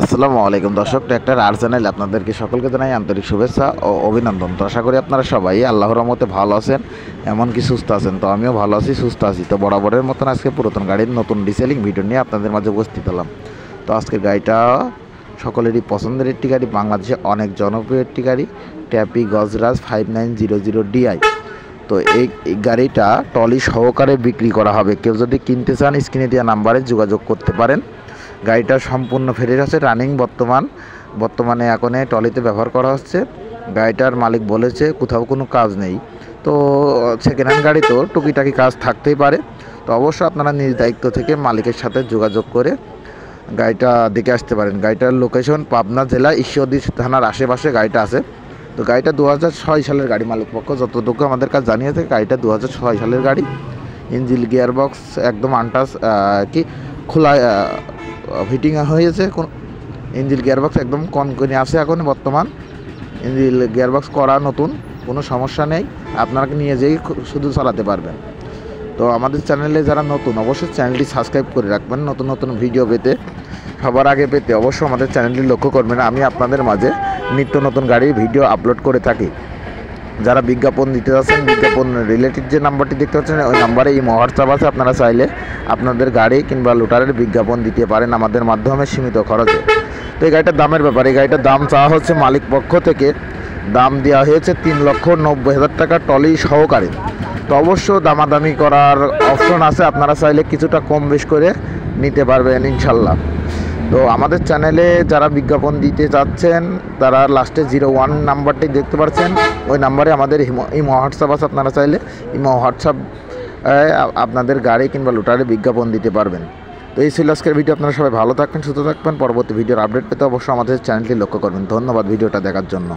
আসসালামু আলাইকুম দর্শক, ট্র্যাক্টর আর চ্যানেলে আপনাদেরকে সকলকে জানাই আন্তরিক শুভেচ্ছা ও অভিনন্দন। তো আশা করি আপনারা সবাই আল্লাহর রহমতে ভালো আছেন, এমনকি সুস্থ আছেন। তো আমিও ভালো আছি, সুস্থ আছি। তো বরাবরের মতন আজকে পুরাতন গাড়ির নতুন ডিসেলিং ভিডিও নিয়ে আপনাদের মাঝে উপস্থিত হলাম। তো আজকের গাড়িটা সকলেরই পছন্দের একটি গাড়ি, বাংলাদেশে অনেক জনপ্রিয় একটি গাড়ি, ট্যাপি গজরাজ 5900 DI। তো এই গাড়িটা টলি সহকারে বিক্রি করা হবে। কেউ যদি কিনতে চান স্ক্রিনে দেওয়া নাম্বারে যোগাযোগ করতে পারেন। গাড়িটা সম্পূর্ণ ফ্রেশ আছে, রানিং বর্তমানে এখন টলিতে ব্যবহার করা হচ্ছে। গাড়িটার মালিক বলেছে কোথাও কোনো কাজ নেই। তো সেকেন্ড হ্যান্ড গাড়ি তো টুকিটাকি কাজ থাকতেই পারে। তো অবশ্যই আপনারা নিজ দায়িত্ব থেকে মালিকের সাথে যোগাযোগ করে গাড়িটা দেখে আসতে পারেন। গাড়িটার লোকেশন পাবনা জেলা ঈশ্বরদী থানার আশেপাশে গাড়িটা আছে। তো গাড়িটা 2006 সালের গাড়ি, মালিক পক্ষ যতটুকু আমাদের কাছে জানিয়েছে গাড়িটা 2006 সালের গাড়ি। ইঞ্জিন গিয়ারবক্স একদম আনটাচ খোলা ফিটিং হয়েছে। কোন ইঞ্জিন গিয়ারবক্স একদম কনকনে আছে এখন বর্তমান। ইঞ্জিন গিয়ারবক্স করা নতুন, কোনো সমস্যা নেই। আপনারা নিয়ে যেয়ে শুধু চালাতে পারবেন। তো আমাদের চ্যানেলে যারা নতুন, অবশ্যই চ্যানেলটি সাবস্ক্রাইব করে রাখবেন। নতুন নতুন ভিডিও পেতে, সবার আগে পেতে অবশ্যই আমাদের চ্যানেলটি লক্ষ্য করবেন। আমি আপনাদের মাঝে নিত্য নতুন গাড়ির ভিডিও আপলোড করে থাকি। যারা বিজ্ঞাপন দিতে যাচ্ছেন, বিজ্ঞাপন রিলেটেড যে নাম্বারটি দেখতে পাচ্ছেন ওই নাম্বারে এই হোয়াটসঅ্যাপ আছে। আপনারা চাইলে আপনাদের গাড়ি কিংবা লোটারের বিজ্ঞাপন দিতে পারেন আমাদের মাধ্যমে সীমিত খরচে। তো এই গাড়িটার দামের ব্যাপারে, এই গাড়িটার দাম চাওয়া হচ্ছে মালিক পক্ষ থেকে, দাম দেওয়া হয়েছে 3,90,000 টাকা টলি সহকারে। তো অবশ্য দামাদামি করার অপশন আছে, আপনারা চাইলে কিছুটা কম বেশ করে নিতে পারবেন ইনশাল্লাহ। তো আমাদের চ্যানেলে যারা বিজ্ঞাপন দিতে চাচ্ছেন তারা লাস্টে 01 নাম্বারটি দেখতে পাচ্ছেন, ওই নাম্বারে আমাদের ইমো হোয়াটসঅ্যাপ আছে। আপনারা চাইলে ইমো হোয়াটসঅ্যাপ আপনাদের গাড়ি কিংবা লোটারে বিজ্ঞাপন দিতে পারবেন। তো এই ছিল আজকের ভিডিও। আপনারা সবাই ভালো থাকবেন, সুস্থ থাকবেন। পরবর্তী ভিডিওর আপডেট পেতে অবশ্যই আমাদের চ্যানেলটি লক্ষ্য করবেন। ধন্যবাদ ভিডিওটা দেখার জন্য।